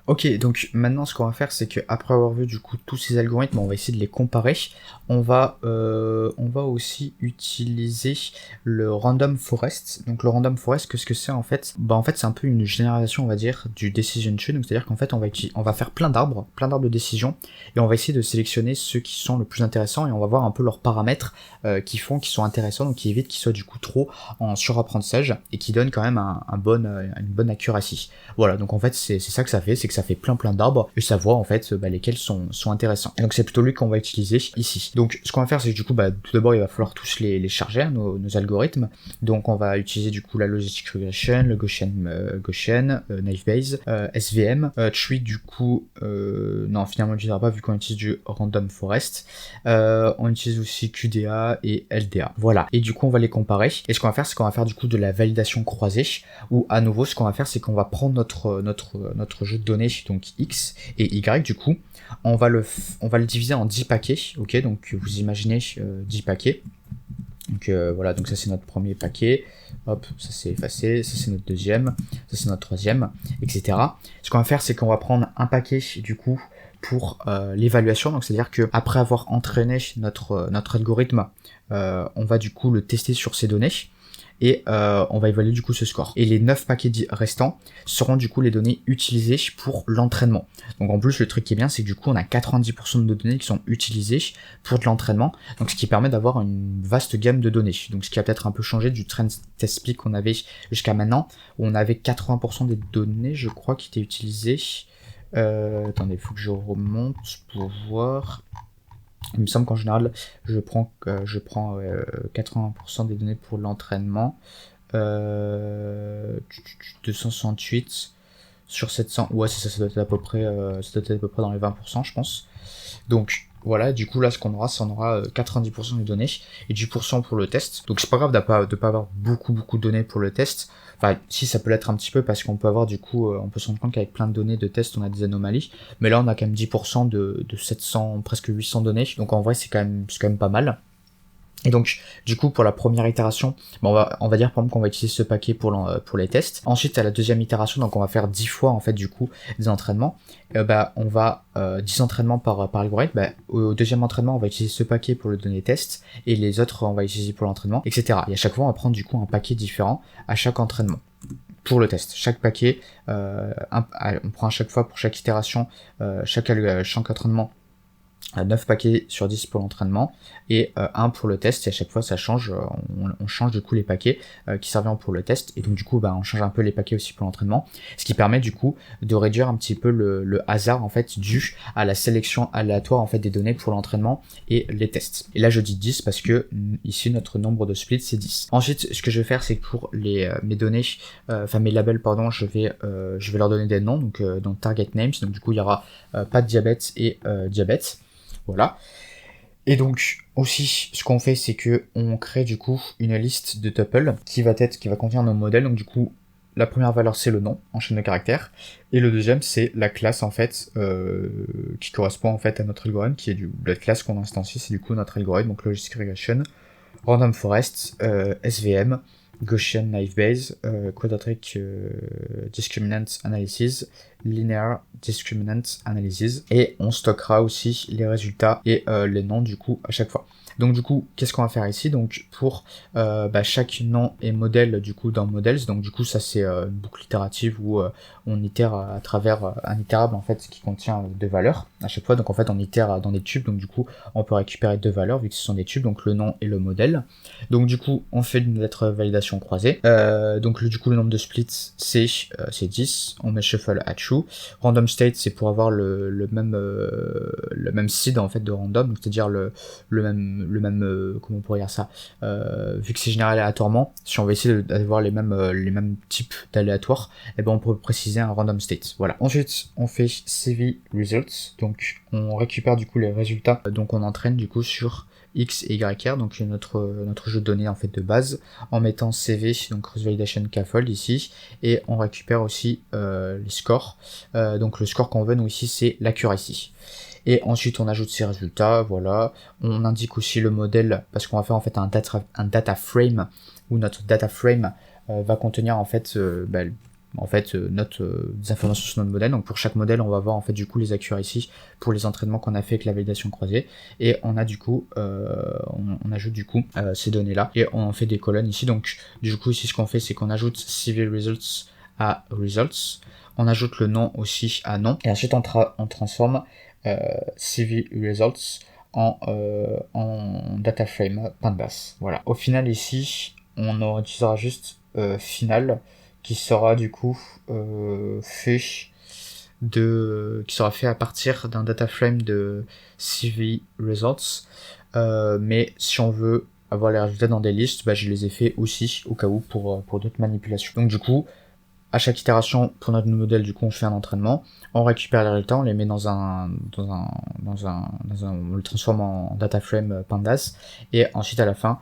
Ok, donc maintenant ce qu'on va faire, c'est qu'après avoir vu du coup tous ces algorithmes, on va essayer de les comparer. On va aussi utiliser le random forest. Donc le random forest, qu'est-ce que c'est en fait? Bah en fait c'est un peu une généralisation, on va dire, du decision tree. Donc c'est-à-dire qu'en fait on va faire plein d'arbres de décision, et on va essayer de sélectionner ceux qui sont le plus intéressants, et on va voir un peu leurs paramètres qui sont intéressants, donc qui évitent qu'ils soient du coup trop en surapprentissage et qui donnent quand même une bonne accuracy. Voilà, donc en fait c'est ça que ça fait, c'est que ça fait plein d'arbres et ça voit en fait lesquels sont intéressants. Et donc c'est plutôt lui qu'on va utiliser ici. Donc ce qu'on va faire, c'est que du coup tout d'abord il va falloir tous les charger, nos algorithmes. Donc on va utiliser du coup la logistic regression, le Gaussian, naive Bayes, SVM, tree du coup non finalement on n'utilisera pas vu qu'on utilise du random forest. On utilise aussi QDA et LDA. Voilà. Et du coup on va les comparer. Et ce qu'on va faire, c'est qu'on va faire du coup de la validation croisée, où à nouveau ce qu'on va faire, c'est qu'on va prendre notre jeu de données, donc X et Y du coup, on va le diviser en 10 paquets, ok, donc vous imaginez 10 paquets, donc voilà, donc ça c'est notre premier paquet, hop, ça c'est effacé, ça c'est notre deuxième, ça c'est notre troisième, etc. Ce qu'on va faire, c'est qu'on va prendre un paquet du coup pour l'évaluation, donc c'est à dire que après avoir entraîné notre algorithme, on va du coup le tester sur ces données, et on va évaluer du coup ce score. Et les 9 paquets restants seront du coup les données utilisées pour l'entraînement. Donc en plus le truc qui est bien, c'est que du coup on a 90% de nos données qui sont utilisées pour de l'entraînement, donc ce qui permet d'avoir une vaste gamme de données. Donc ce qui a peut-être un peu changé du trend test split qu'on avait jusqu'à maintenant, où on avait 80% des données je crois qui étaient utilisées. Attendez, faut que je remonte pour voir. Il me semble qu'en général, je prends 80% des données pour l'entraînement. 268 sur 700. Ouais, c'est ça, ça doit être à peu près, dans les 20%, je pense. Donc voilà, du coup là ce qu'on aura, c'est on aura 90% des données et 10% pour le test. Donc c'est pas grave de pas avoir beaucoup de données pour le test. Enfin si, ça peut l'être un petit peu parce qu'on peut avoir du coup, on peut se rendre compte qu'avec plein de données de test on a des anomalies. Mais là on a quand même 10% de 700, presque 800 données. Donc en vrai c'est quand même pas mal. Et donc, du coup, pour la première itération, on va dire par exemple qu'on va utiliser ce paquet pour les tests. Ensuite, à la deuxième itération, donc on va faire 10 fois en fait du coup des entraînements. On va 10 entraînements par algorithme. Au deuxième entraînement, on va utiliser ce paquet pour le donner test, et les autres on va utiliser pour l'entraînement, etc. Et à chaque fois, on va prendre du coup un paquet différent à chaque entraînement pour le test. Chaque paquet, on prend à chaque fois pour chaque itération, chaque entraînement, 9 paquets sur 10 pour l'entraînement et 1 pour le test, et à chaque fois ça change, on change du coup les paquets qui serviront pour le test, et donc du coup on change un peu les paquets aussi pour l'entraînement, ce qui permet du coup de réduire un petit peu le hasard en fait dû à la sélection aléatoire en fait des données pour l'entraînement et les tests. Et là je dis 10 parce que ici notre nombre de splits c'est 10. Ensuite ce que je vais faire, c'est que pour mes données, mes labels pardon, je vais leur donner des noms, donc dans target names, donc du coup il y aura pas de diabète et diabète. Voilà. Et donc aussi ce qu'on fait, c'est que on crée du coup une liste de tuples qui va contenir nos modèles. Donc du coup la première valeur c'est le nom en chaîne de caractères, et le deuxième c'est la classe en fait qui correspond en fait à notre algorithme, qui est la classe qu'on instancie, c'est du coup notre algorithme, donc logistic regression, random forest, SVM, Gaussian naive Bayes, quadratic discriminant analysis, linear discriminant analysis, et on stockera aussi les résultats et les noms du coup à chaque fois. Donc du coup, qu'est-ce qu'on va faire ici? Donc pour chaque nom et modèle du coup dans models, donc du coup ça c'est une boucle itérative où on itère à travers un itérable en fait qui contient deux valeurs à chaque fois. Donc en fait on itère dans des tubes, donc du coup on peut récupérer deux valeurs vu que ce sont des tubes, donc le nom et le modèle. Donc du coup on fait notre validation croisée. Donc du coup le nombre de splits c'est 10. On met shuffle à true. Random state c'est pour avoir le même seed en fait de random, c'est-à-dire le même comment on pourrait dire ça, vu que c'est généré aléatoirement, si on veut essayer d'avoir les mêmes types d'aléatoires, on peut préciser un random state. Voilà. Ensuite on fait CV results, donc on récupère du coup les résultats, donc on entraîne du coup sur X et YR, donc notre jeu de données en fait de base, en mettant CV, donc cross validation scaffold ici, et on récupère aussi les scores. Donc le score qu'on veut nous ici c'est l'accuracy. Et ensuite on ajoute ces résultats, voilà. On indique aussi le modèle, parce qu'on va faire en fait un data frame, où notre data frame va contenir en fait en fait note des informations sur notre modèle. Donc pour chaque modèle, on va voir en fait du coup les accuracies pour les entraînements qu'on a fait avec la validation croisée, et on a du coup on ajoute du coup ces données là et on en fait des colonnes ici. Donc du coup ici ce qu'on fait, c'est qu'on ajoute CV results à results, on ajoute le nom aussi à nom, et ensuite on transforme CV results en data frame pandas. Voilà. Au final ici, on utilisera juste final, qui sera du coup qui sera fait à partir d'un data frame de CV results. Mais si on veut avoir les résultats dans des listes, je les ai fait aussi au cas où pour d'autres manipulations. Donc du coup, à chaque itération pour notre modèle, du coup, on fait un entraînement, on récupère les résultats, on les met on le transforme en data frame pandas, et ensuite à la fin,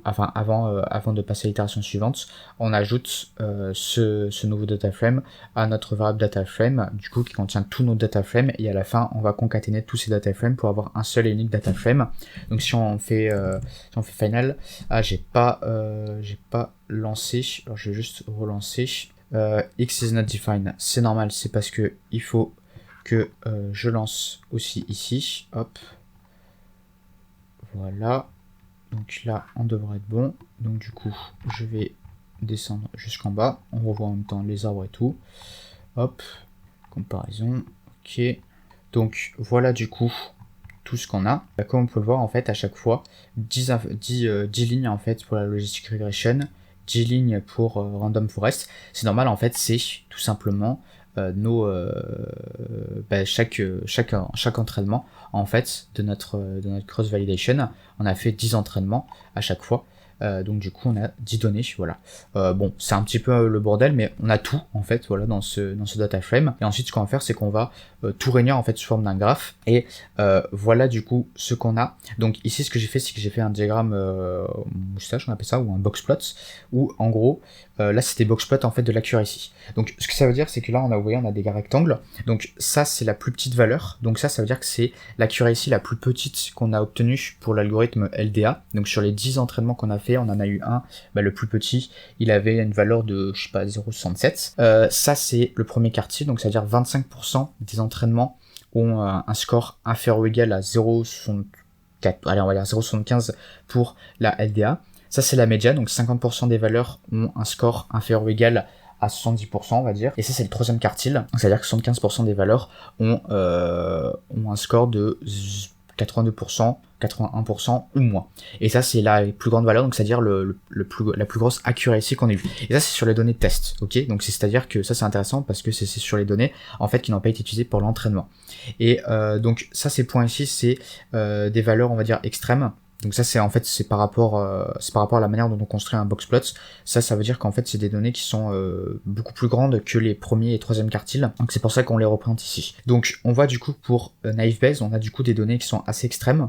avant de passer à l'itération suivante, on ajoute ce nouveau data frame à notre variable data frame, du coup, qui contient tous nos data frames, et à la fin, on va concaténer tous ces data frames pour avoir un seul et unique data frame. Donc si on fait final, j'ai pas lancé, alors je vais juste relancer. X is not defined, c'est normal, c'est parce que il faut que je lance aussi ici, hop, voilà, donc là on devrait être bon. Donc du coup je vais descendre jusqu'en bas, on revoit en même temps les arbres et tout, hop, comparaison, ok, donc voilà du coup tout ce qu'on a. Comme on peut le voir, en fait, à chaque fois, 10 lignes en fait pour la logistic regression, 10 lignes pour random forest. C'est normal, en fait, c'est tout simplement chaque entraînement en fait de notre cross validation. On a fait 10 entraînements à chaque fois. Donc du coup on a 10 données, voilà. Bon, c'est un petit peu le bordel, mais on a tout en fait, voilà, dans ce data frame. Et ensuite ce qu'on va faire, c'est qu'on va tout réunir en fait sous forme d'un graphe, et voilà du coup ce qu'on a. Donc ici ce que j'ai fait, c'est que j'ai fait un diagramme moustache, on appelle ça, ou un box plot, où en gros là c'était box plot en fait de l'accuracy. Donc ce que ça veut dire, c'est que là vous voyez, on a des rectangles, donc ça c'est la plus petite valeur, donc ça veut dire que c'est l'accuracy la plus petite qu'on a obtenue pour l'algorithme LDA. Donc sur les 10 entraînements qu'on a fait, on en a eu un, le plus petit, il avait une valeur de, je sais pas, 0,67. Ça c'est le premier quartile, donc ça veut dire 25% des entraînements ont un score inférieur ou égal à 0,64, allez on va dire 0,75 pour la LDA. Ça c'est la médiane, donc 50% des valeurs ont un score inférieur ou égal à 70%, on va dire. Et ça c'est le troisième quartile, c'est-à-dire que 75% des valeurs ont un score de 82%, 81% ou moins. Et ça c'est la plus grande valeur, donc c'est-à-dire la plus grosse accuracy qu'on ait eue. Et ça c'est sur les données de test, ok. Donc c'est-à-dire que ça c'est intéressant parce que c'est sur les données en fait qui n'ont pas été utilisées pour l'entraînement. Et donc ça, ces points ici, c'est des valeurs on va dire extrêmes. Donc ça c'est en fait c'est par rapport à la manière dont on construit un boxplot. Ça veut dire qu'en fait c'est des données qui sont beaucoup plus grandes que les premiers et troisième quartiles. Donc c'est pour ça qu'on les représente ici. Donc on voit du coup pour Naive Bayes, on a du coup des données qui sont assez extrêmes,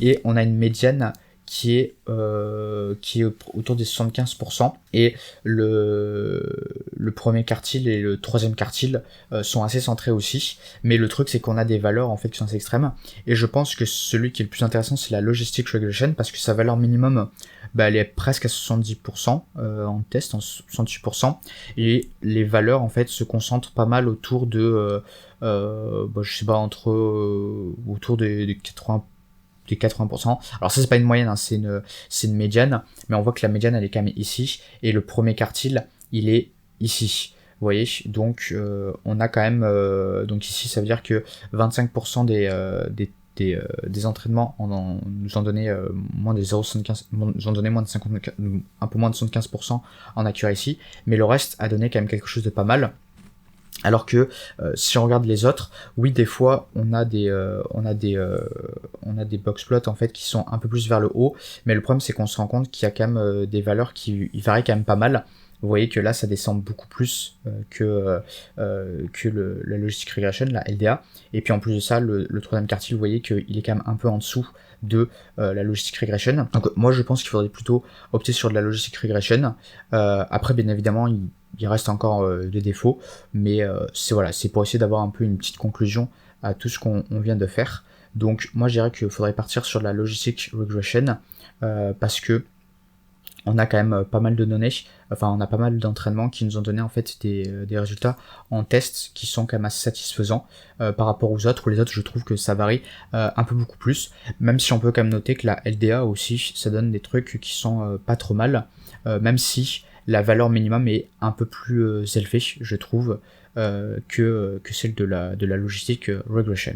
et on a une médiane qui est autour des 75%, et le premier quartile et le troisième quartile sont assez centrés aussi, mais le truc c'est qu'on a des valeurs en fait qui sont assez extrêmes, et je pense que celui qui est le plus intéressant c'est la logistic regression, parce que sa valeur minimum elle est presque à 70% en test, en 68%, et les valeurs en fait se concentrent pas mal autour de je sais pas, autour des 80%. Alors ça c'est pas une moyenne, c'est une médiane, mais on voit que la médiane elle est quand même ici, et le premier quartile il est ici. Vous voyez, donc on a quand même donc ici ça veut dire que 25% des entraînements nous ont donné moins de 0,75, nous ont donné moins de 50, un peu moins de 75% en accuracy, mais le reste a donné quand même quelque chose de pas mal. Alors que si on regarde les autres, oui, des fois on a des boxplots en fait qui sont un peu plus vers le haut, mais le problème c'est qu'on se rend compte qu'il y a quand même des valeurs qui varient quand même pas mal. Vous voyez que là ça descend beaucoup plus que la logistic regression, la LDA, et puis en plus de ça le troisième quartile, vous voyez qu'il est quand même un peu en dessous de la logistic regression. Donc moi je pense qu'il faudrait plutôt opter sur de la logistic regression. Après bien évidemment il reste encore des défauts, mais c'est pour essayer d'avoir un peu une petite conclusion à tout ce qu'on vient de faire. Donc moi je dirais qu'il faudrait partir sur la logistic regression parce que on a quand même pas mal de données, enfin on a pas mal d'entraînements qui nous ont donné en fait des résultats en tests qui sont quand même assez satisfaisants par rapport aux autres, ou les autres je trouve que ça varie un peu beaucoup plus, même si on peut quand même noter que la LDA aussi, ça donne des trucs qui sont pas trop mal, même si la valeur minimum est un peu plus élevée, je trouve, que celle de la logistique regression.